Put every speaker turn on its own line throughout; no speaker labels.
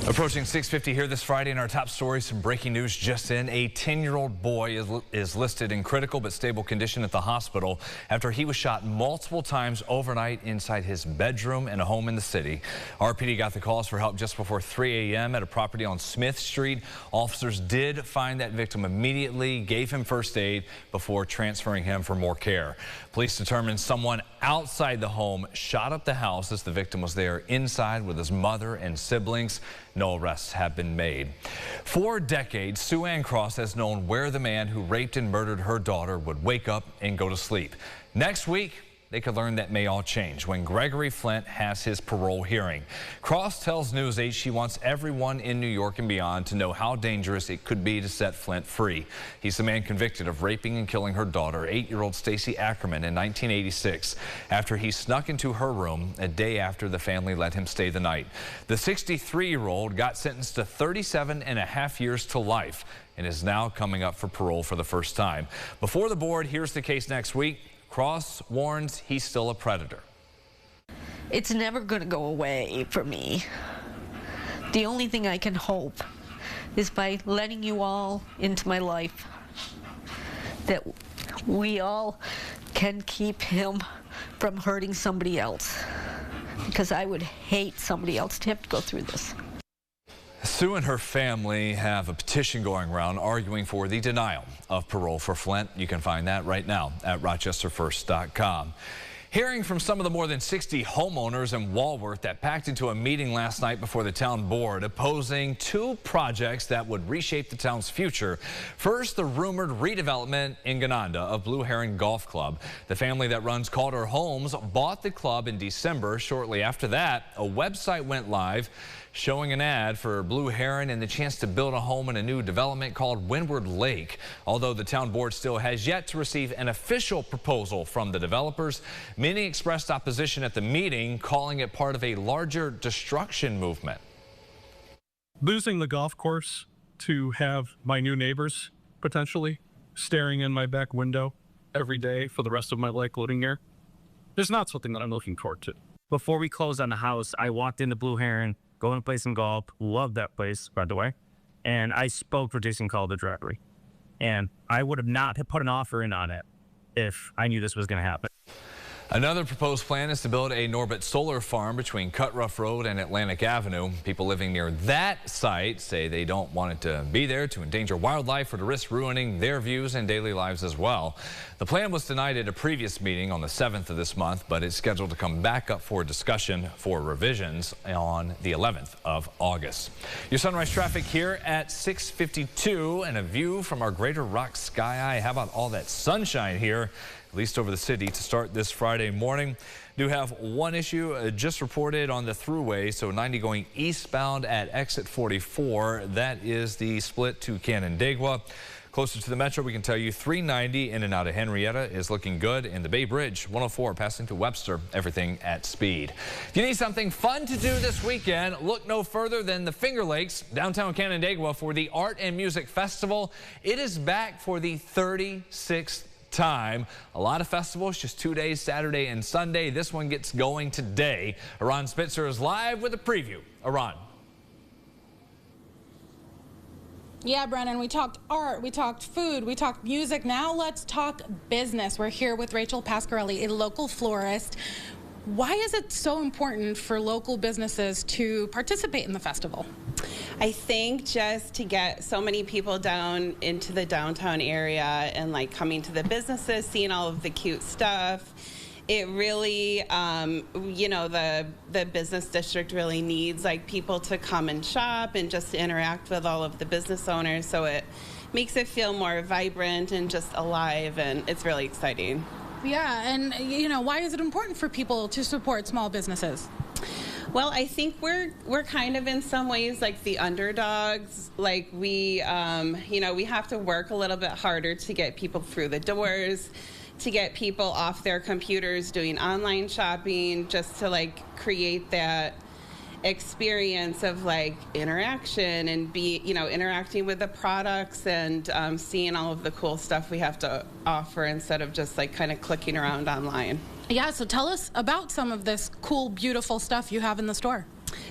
Approaching 6:50 here this Friday in our top story, some breaking news just in. A 10-year-old boy is listed in critical but stable condition at the hospital after he was shot multiple times overnight inside his bedroom in a home in the city. RPD got the calls for help just before 3 a.m. at a property on Smith Street. Officers did find that victim immediately, gave him first aid before transferring him for more care. Police determined someone outside the home shot up the house as the victim was there inside with his mother and siblings. No arrests have been made. For decades, Sue Ann Cross has known where the man who raped and murdered her daughter would wake up and go to sleep. Next week, they could learn that may all change when Gregory Flint has his parole hearing. Cross tells News 8 she wants everyone in New York and beyond to know how dangerous it could be to set Flint free. He's the man convicted of raping and killing her daughter, 8-year-old Stacy Ackerman, in 1986 after he snuck into her room a day after the family let him stay the night. The 63-year-old got sentenced to 37.5 years to life and is now coming up for parole for the first time. Before the board hears the case next week, Cross warns he's still a predator.
It's never going to go away for me. The only thing I can hope is by letting you all into my life that we all can keep him from hurting somebody else, because I would hate somebody else to have to go through this.
Sue and her family have a petition going around arguing for the denial of parole for Flint. You can find that right now at rochesterfirst.com. Hearing from some of the more than 60 homeowners in Walworth that packed into a meeting last night before the town board opposing two projects that would reshape the town's future. First, the rumored redevelopment in Gananda of Blue Heron Golf Club. The family that runs Calder Homes bought the club in December. Shortly after that, a website went live showing an ad for Blue Heron and the chance to build a home in a new development called Windward Lake. Although the town board still has yet to receive an official proposal from the developers, many expressed opposition at the meeting, calling it part of a larger destruction movement.
Losing the golf course to have my new neighbors potentially staring in my back window every day for the rest of my life living here is not something that I'm looking forward to.
Before we closed on the house, I walked into Blue Heron, going to play some golf, loved that place, by the way, and I spoke for Jason Calder directly. And I would have not put an offer in on it if I knew this was going to happen.
Another proposed plan is to build a Norbit solar farm between Cut Rough Road and Atlantic Avenue. People living near that site say they don't want it to be there to endanger wildlife or to risk ruining their views and daily lives as well. The plan was denied at a previous meeting on the 7th of this month, but it's scheduled to come back up for discussion for revisions on the 11th of August. Your sunrise traffic here at 6:52 and a view from our Greater Rock Sky Eye. How about all that sunshine here, at least over the city, to start this Friday morning. Do have one issue just reported on the thruway, so 90 going eastbound at exit 44. That is the split to Canandaigua. Closer to the metro, we can tell you 390 in and out of Henrietta is looking good, and the Bay Bridge 104 passing to Webster, everything at speed. If you need something fun to do this weekend, look no further than the Finger Lakes, downtown Canandaigua, for the Art and Music Festival. It is back for the 36th time. A lot of festivals, just 2 days, Saturday and Sunday. This one gets going today. Aron Spitzer is live with a preview. Aron.
Yeah, Brennan, we talked art, we talked food, we talked music. Now let's talk business. We're here with Rachel Pasquarelli, a local florist. Why is it so important for local businesses to participate in the festival?
I think just to get so many people down into the downtown area and like coming to the businesses, seeing all of the cute stuff, it really, you know, the business district really needs like people to come and shop and just to interact with all of the business owners. So it makes it feel more vibrant and just alive, and it's really exciting.
Yeah, and you know, why is it important for people to support small businesses?
Well, I think we're kind of in some ways like the underdogs. Like we, you know, we have to work a little bit harder to get people through the doors, to get people off their computers doing online shopping, just to like create that experience of like interaction and interacting with the products and seeing all of the cool stuff we have to offer instead of just like kind of clicking around online.
Yeah, so tell us about some of this cool, beautiful stuff you have in the store.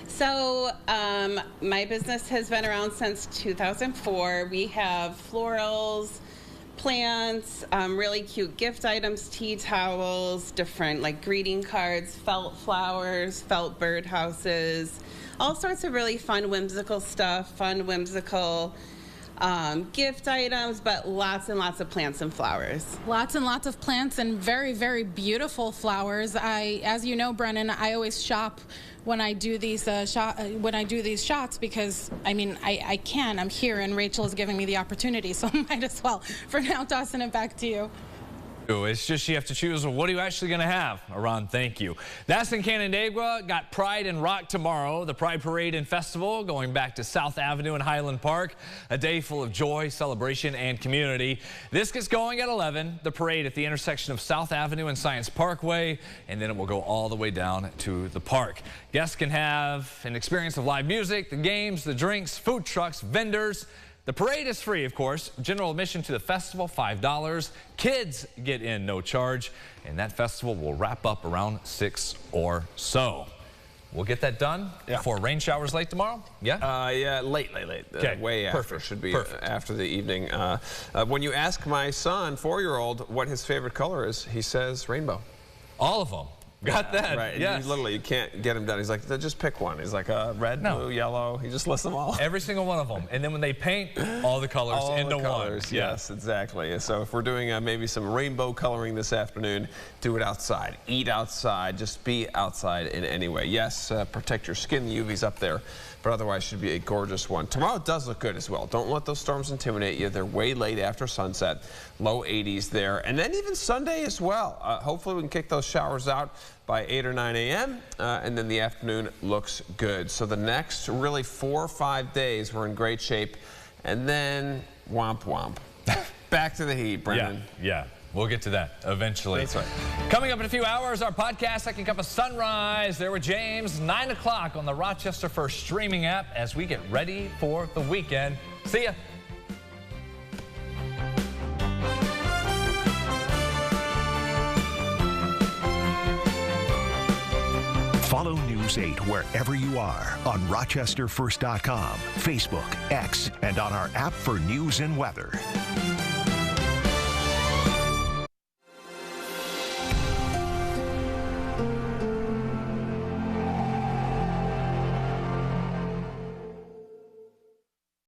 So my business has been around since 2004. We have florals, plants, really cute gift items, tea towels, different like greeting cards, felt flowers, felt birdhouses, all sorts of really fun, whimsical stuff, fun, whimsical gift items, but lots and lots of plants and flowers.
Lots and lots of plants and very, very beautiful flowers. As you know, Brennan, I always shop when I do these shots because I can. I'm here, and Rachel is giving me the opportunity, so might as well. For now, tossing it back to you.
It's just you have to choose, well, what are you actually going to have? Aron, thank you. That's in Canandaigua. Got Pride and Rock tomorrow. The Pride Parade and Festival going back to South Avenue and Highland Park. A day full of joy, celebration, and community. This gets going at 11. The parade at the intersection of South Avenue and Science Parkway, and then it will go all the way down to the park. Guests can have an experience of live music, the games, the drinks, food trucks, vendors. The parade is free, of course. General admission to the festival, $5. Kids get in, no charge. And that festival will wrap up around 6 or so. We'll get that done before rain showers late tomorrow? Yeah?
Yeah, late.
Okay,
way after.
perfect.
Should be after the evening. When you ask my son, 4-year-old, what his favorite color is, he says rainbow.
All of them. Got that.
Right.
Yes.
You can't get him done. He's like, just pick one. He's like, red, blue, yellow. He just lists them all.
Every single one of them. And then when they paint, all the colors into one.
Yes, exactly. So if we're doing maybe some rainbow coloring this afternoon, do it outside. Eat outside. Just be outside in any way. Yes, protect your skin. The UV's up there. But otherwise, should be a gorgeous one. Tomorrow does look good as well. Don't let those storms intimidate you. They're way late after sunset. Low 80s there. And then even Sunday as well. Hopefully we can kick those showers out by 8 or 9 a.m. And then the afternoon looks good. So the next really 4 or 5 days, we're in great shape. And then womp womp. Back to the heat, Brendan.
Yeah. We'll get to that eventually.
That's right.
Coming up in a few hours, our podcast, Second Cup of Sunrise. There with James, 9 o'clock on the Rochester First streaming app as we get ready for the weekend. See ya.
Follow News 8 wherever you are on RochesterFirst.com, Facebook, X, and on our app for news and weather.